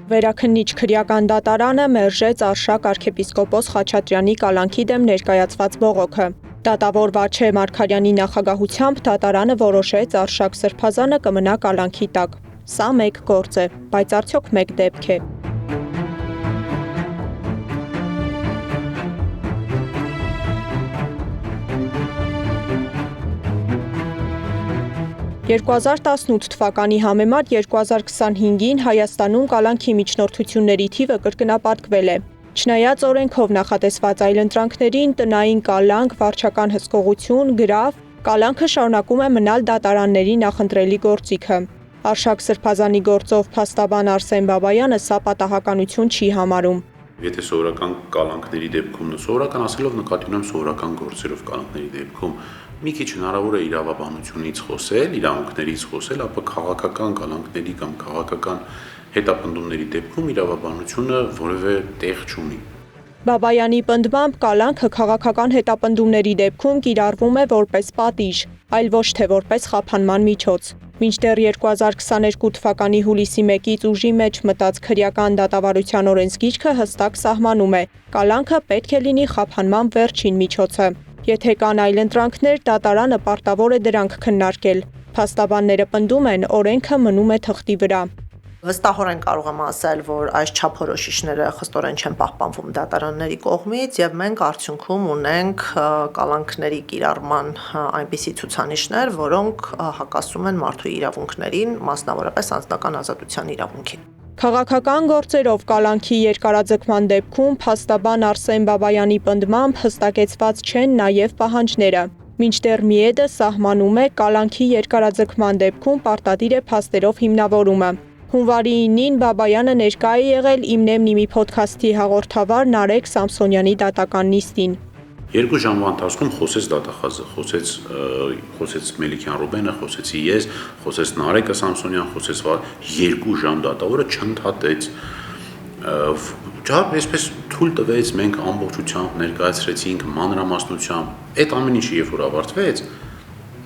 Վերաքննիչ քրեական դատարանը մերժեց Արշակ arczepiskopos Խաչատրյանի կալանքի դեմ ներկայացված բողոքը։ Դատավոր Վաչե Մարգարյանի նախագահությամբ դատարանը որոշեց Արշակ Սրբազանը կմնա կալանքի տակ։ Սա մեկ գործ է, բայց արդյոք մեկ դեպք է։ 2018 թվականի համեմատ 2025-ին Հայաստանում կալանքի միջնորդությունների թիվը կրկնապատկվել է։ Չնայած օրենքով նախատեսված այլընտրանքներին տնային կալանք, վարչական հսկողություն, գրավ, կալանքը շարունակում է մնալ դատարանների նախընտրելի գործիքը։ Արշակ Սրբազանի գործով փաստաբան Արսեն Բաբայանը սա պատահականություն չի համարում։ Եթե սովորական կալանքների դեպքում, սովորական ասելով նկատի ունեմ սովորական գործերով կալանքների դեպքում մի քիչ հնարավոր է իրավաբանությունից խոսել, իրավունքներից խոսել, ապա քաղաքական կալանքների կամ քաղաքական հետապնդումների դեպքում իրավաբանությունը որևէ տեղ չունի։ Բաբայանի պնդմամբ կալանքը քաղաքական հետապնդումների դեպքում կիրառվում է որպես պատիժ, այլ ոչ թե որպես խափանման միջոց։ Մինչդեռ 2022 թվականի հուլիսի 1-ից ուժի մեջ մտած քրեական դատավարության օրենսգիրքը հստակ սահմանում է, կալանքը պետք է լինի խափանման վերջին միջոցը։ Եթե կան այլընտրանքներ, դատարանը պարտավոր է դրանք քննարկել։ Փաստաբանները պնդում են, օրենքը մնում է թղթի վրա։ Վստահորեն կարող եմ ասել, որ այս չափորոշիչները խստորեն չեն պահպանվում դատարանների կողմից եւ մենք արդյունքում ունենք կալանքների կիրառման այնպիսի ցուցանիշներ, որոնք հակասում են մարդու իրավունքներին, մասնավորապես անձնական ազատության իրավունքին։ Քաղաքական գործերով կալանքի երկարաձգման դեպքում փաստաբան Արսեն Բաբայանի պնդմամբ հստակեցված չեն նաև պահանջները։ Մինչդեռ ՄԻԵԴ-ը սահմանում է կալանքի երկարաձգման դեպքում պարտադիր է փաստերով հիմնավորումը։ Հունվարի 9-ին Բաբայանը ներկա է եղել «Իմ Նեմն իմի» փոդքասթի հաղորդավար Նարեկ Սամսոնյանի դատական նիստին։ 2 ժամվա ընթացքում խոսեց դատախազը, խոսեց Մելիքյան Ռուբենը, խոսեցի ես, խոսեց Նարեկը Սամսոնյան, խոսեց 2 ժամ դատավորը չընդհատեց։ Այսպես թույլ տվեց, մենք ամբողջությամբ ներկայացրեցինք մանրամասնությամբ։ Այդ ամեն ինչը երբ որ ավարտվեց,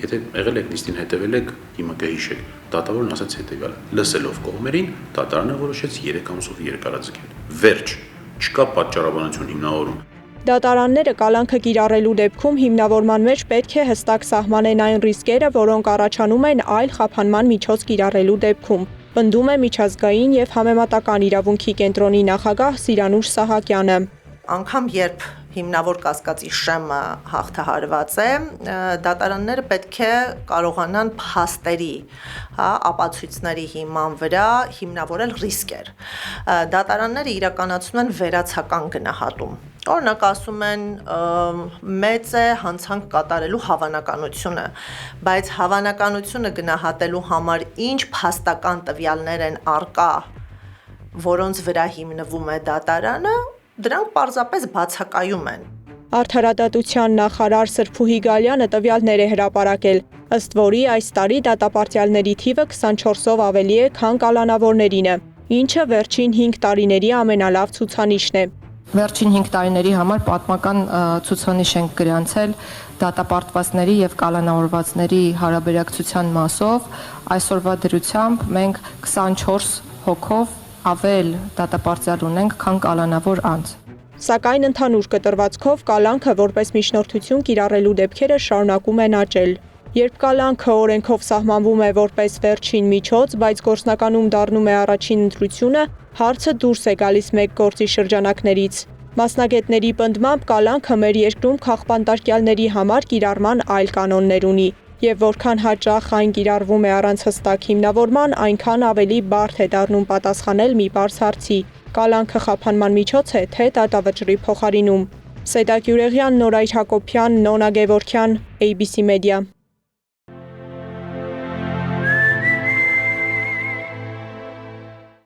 եթե եղել եք նիստին հետևել եք, հիմա կհիշեք, դատավորն ասաց հետևյալը. լսելով կողմերին, դատարանը որոշեց 3 ամսով երկարաձգել։ Վերջ, չկա պատճառաբանություն հիմնավորում։ Դատարանները կալանքը կիրառելու դեպքում հիմնավորման մեջ պետք է հստակ սահմանեն այն ռիսկերը, որոնք առաջանում են այլ խափանման միջոց կիրառելու դեպքում, պնդում է միջազգային եւ համեմատական իրավունքի կենտրոնի նախագահ Սիրանուշ Սահակյանը։ Անգամ երբ հիմնավոր կասկածի շեմը հաղթահարված է, դատարանները պետք է կարողանան փաստերի, ապացույցների հիման վրա հիմնավորել ռիսկեր։ Դատարանները իրականացնում են վերացական գնահատում։ Օրինակ ասում են մեծ է հանցանք կատարելու հավանականությունը, բայց հավանականությունը գնահատելու համար ինչ փաստական տվյալներ են առկա, որոնց վրա հիմնվում է դատարանը, դրանք պարզապես բացակայում են։ Արդարադատության նախարար Սրփուհի Գալյանը տվյալներ է հրապարակել, ըստ որի այս տարի դատապարտյալների թիվը 24-ով ավելի է, քան կալանավորներինը, ինչը վերջին 5 տարիների ամենալավ ցուցանիշն է։ Վերջին 5 տարիների համար պատմական ցուցանիշ ենք գրանցել դատապարտվածների եւ կալանավորվածների հարաբերակցության մասով։ Այսօրվա դրությամբ մենք 24 հոգով ավել դատապարտյալ ունենք, քան կալանավոր անձ։ Սակայն ընդհանուր կտրվածքով կալանքը որպես միջնորդություն կիրառելու դեպքերը շարունակում են աճել։ Երբ կալանքը օրենքով սահմանվում է որպես վերջին միջոց, բայց գործնականում դառնում է առաջին ընտրությունը, հարցը դուրս է գալիս մեկ գործի շրջանակներից։ Մասնագետների պնդմամբ կալանքը մեր երկրում քաղբանտարկյալների համար կիրառման այլ կանոններ ունի, եւ որքան հաճախ այն կիրառվում է առանց հստակ հիմնավորման, այնքան ավելի բարդ է դառնում պատասխանել մի պարզ հարցի. կալանքը խափանման միջոց է, թե դատավճռի փոխարինում։ Սեդակ Յուրեղյան, Նորայր Հակոբյան, Նոնա Գևորգյան, ABC Media։